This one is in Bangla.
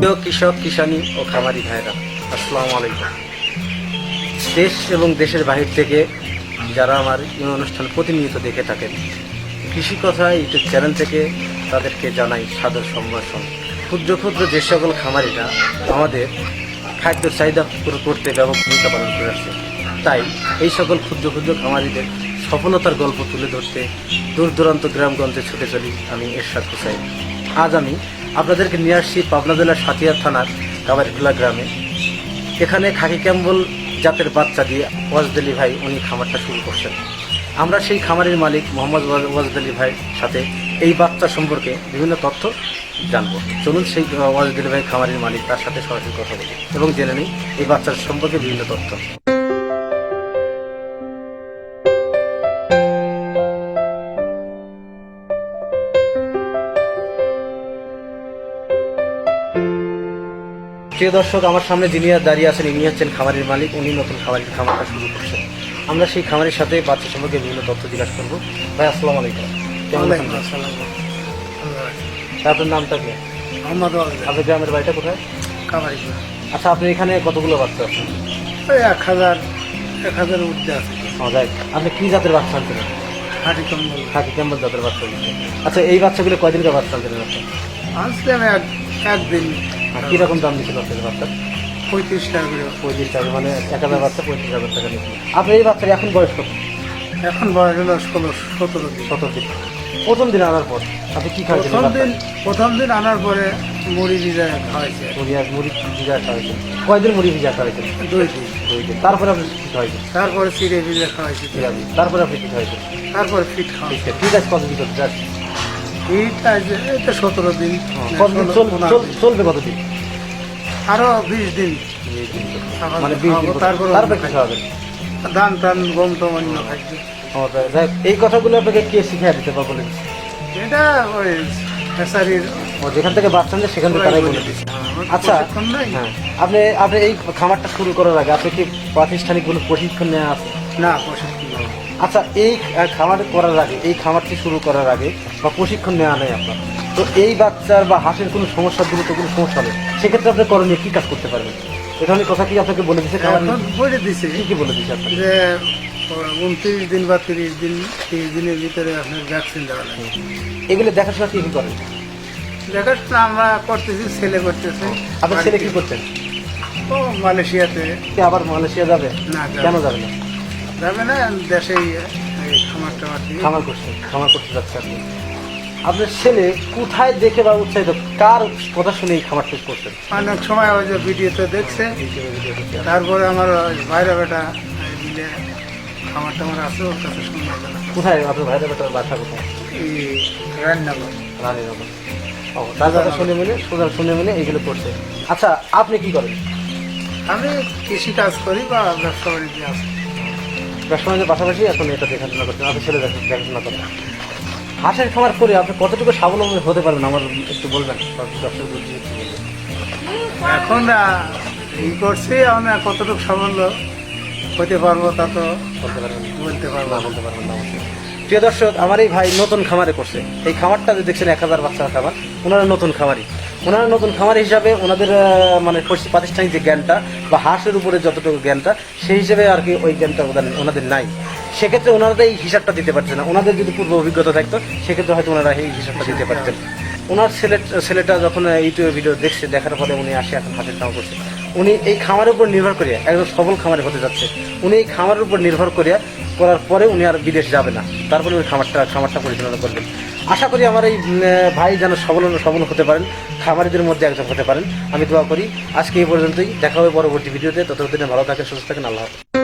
প্রিয় কৃষক কিষানী ও খামারি ভাইরা, আসসালামু আলাইকুম। দেশ এবং দেশের বাহির থেকে যারা আমার এই অনুষ্ঠান প্রতিনিয়ত দেখে থাকেন, কৃষি কথা ইউটিউব চ্যানেল থেকে তাদেরকে জানাই সাদর সম্ভাষণ। ক্ষুদ্র ক্ষুদ্র যে সকল খামারিরা আমাদের খাদ্য চাহিদা পুরো করতে ব্যাপক ভূমিকা পালন করে আসছে, তাই এই সকল ক্ষুদ্র ক্ষুদ্র খামারিদের সফলতার গল্প তুলে ধরতে দূর দূরান্ত গ্রামগঞ্জে ছুটে চলি আমি এরশাদ হুসাইন। আজ আমি আপনাদেরকে নিয়ে আসছি পাবনা জেলার সাতিয়ার থানার কাবারিখোলা গ্রামে। এখানে খাকি ক্যাম্বল জাতের বাচ্চা দিয়ে ওয়াজেদ আলী ভাই উনি খামারটা শুরু করছেন। আমরা সেই খামারের মালিক মোহাম্মদ ওয়াজেদ আলী ভাইয়ের সাথে এই বাচ্চা সম্পর্কে বিভিন্ন তথ্য জানবো। চলুন সেই ওয়াজেদ আলী ভাই খামারের মালিক তার সাথে সরাসরি কথা বলি এবং জেনে নিই এই বাচ্চার সম্পর্কে বিভিন্ন তথ্য। প্রিয় দর্শক, আমার সামনে যিনি দাঁড়িয়ে আছেন ইনি হচ্ছেন খামারের মালিক। উনি নতুন খামারটা শুরু করছেন। আমরা সেই খামারের সাথে বাচ্চা সম্পর্কে বিভিন্ন তথ্য জিজ্ঞাসা করবো। ভাই আসসালামু আলাইকুম। আপনার নামটা কি? আপনার গ্রামের বাড়িটা কোথায়? কাবারিখোলা। আচ্ছা, আপনি এখানে কতগুলো বাচ্চা আছেন? ওই 1000 উঠতে আছে। আপনি কি জাতের বাচ্চা আনছেন? খাকি ক্যাম্বল জাতের বাচ্চা আনছেন। আচ্ছা, এই বাচ্চাগুলো কয়দিনকার বাচ্চা আনছেন? আসলাম একদিন। কিরকম দাম দিচ্ছিল আপনাদের বাচ্চা? 35 টাকা করে। 35 টাকা, মানে 1000 বাচ্চা 35,000 টাকা নিচ্ছিল। আপনার এই বাচ্চার এখন বয়স কত? এখন বয়স হলো 17 দিন। 17 দিন। প্রথম দিন আনার পর আপনি কি খাইছেন? প্রথম দিন আনার পরে মুড়ি ভিজা খাওয়াইছে। মুড়ি ভিজা খাওয়াইছেন। কয়দিন মুড়ি ভিজা খাওয়াইছেন? 2 দিন। তারপরে আপনি কি খাওয়াইছেন? তারপরে চিড়ে ভিজা খাওয়াইছে। তারপরে আপনি কি খাওয়াইছেন? তারপরে ফিট খাওয়াইছে। ঠিক আছে, কতদিন করতে আছে? ফিট আছে এটা 17 দিন। কতদিন চলবে? কতদিন? আরো 20 দিন। মানে 20 দিন। তারপরে কি খাওয়াবেন? ধান টান গম টম অন্য খাইছে। এই কথাগুলো আপনাকে কে শিখিয়ে দিতে বা বলে দিচ্ছে? এটা ওই ফেসারির যেখান থেকে বাচ্চা নেয় সেখান থেকে তারাই বলে দিচ্ছে। আচ্ছা, হ্যাঁ, আপনি এই খামারটা শুরু করার আগে আপনি কি প্রাতিষ্ঠানিক কোনো প্রশিক্ষণ নেওয়া আছে? না, প্রশিক্ষণ। আচ্ছা, এই খামার করার আগে, এই খামারটি শুরু করার আগে বা প্রশিক্ষণ নেওয়া নেই আপনার, তো এই বাচ্চার বা হাঁসের কোনো সমস্যা দ্রুত কোনো সমস্যা হলে সেক্ষেত্রে আপনি করণীয় কী কাজ করতে পারবেন? এ ধরনের কথা কি আপনাকে বলে দিচ্ছে? বলে দিছে। কি বলে দিচ্ছে আপনাকে? যে 29 দিন বা 30 দিনের ভিতরে আপনার ভ্যাকসিন দেওয়া লাগে। এগুলো দেখাশোনা কি করেন? দেখাশোনা আমরা করতেছি, ছেলে করতেছে। আপনার ছেলে কি করতেন? ও মালয়েশিয়াতে। আবার মালয়েশিয়া যাবে? না, কেন যাবে না? যাবে না, দেশেই খামার করতে যাচ্ছে আপনি। আপনার ছেলে কোথায় দেখে বা উৎসাহিত, কার কথা শুনে এই খামার শেষ করছেন? অনেক সময় ওই যে ভিডিওতে দেখছে, তারপরে আমার ভাইরা বেটা মিলে খামার টামার আছে, ওর কাছে শুনে। কোথায় আপনার ভাইরা বেটার বাসা? কোথায়? এই রান্নাঘর, রানীনগর। ও, তার কথা শুনে মিলে এইগুলো করছে। আচ্ছা, আপনি কি করেন? আমি কৃষি কাজ করি বা ব্যবসা বাণিজ্য আছে। ব্যবসা বাণিজ্যের পাশাপাশি এখন এটা দেখাশোনা করছেন, আপনার ছেলে দেখাশোনা করেন। হাঁসের খামার করে আপনি কতটুকু স্বাবলম্বী হতে পারবেন আমার একটু বলবেন? এখন ই করছি, আমরা কতটুকু সাফল্য হতে পারবো তা তো বলতে পারবো না। প্রিয় দর্শক, আমার এই ভাই নতুন খামারে করছে। এই খামারটা যে দেখছেন 1000 বাচ্চার খামার, ওনারা নতুন খামারি হিসাবে ওনাদের মানে প্রাতিষ্ঠানিক যে জ্ঞানটা বা হাঁসের উপরে যতটুকু জ্ঞানটা, সেই হিসেবে আর কি ওই জ্ঞানটা ওনাদের নাই। সেক্ষেত্রে ওনারা এই হিসাবটা দিতে পারছে না। ওনাদের যদি পূর্ব অভিজ্ঞতা থাকতো সেক্ষেত্রে হয়তো ওনারা এই হিসাবটা দিতে পারতেন। ওনার ছেলেটা যখন ইউটিউবে ভিডিও দেখছে, দেখার পরে উনি আসে এখন হাঁসের খামার করছে। উনি এই খামারের উপর নির্ভর করিয়া একদম সবল খামারে হতে যাচ্ছে। উনি এই খামারের উপর নির্ভর করার পরে উনি আর বিদেশ যাবে না, তারপরে উনি খামারটা পরিচালনা করবেন। আশা করি আমার এই ভাই যেন সবল হতে পারেন, খামারিদের মধ্যে একজন হতে পারেন, আমি দোয়া করি। আজকে এই পর্যন্তই, দেখা হবে পরবর্তী ভিডিওতে। ততদিনে ভালো থাকেন, সুস্থ থাকেন। আল্লাহ হাফেজ।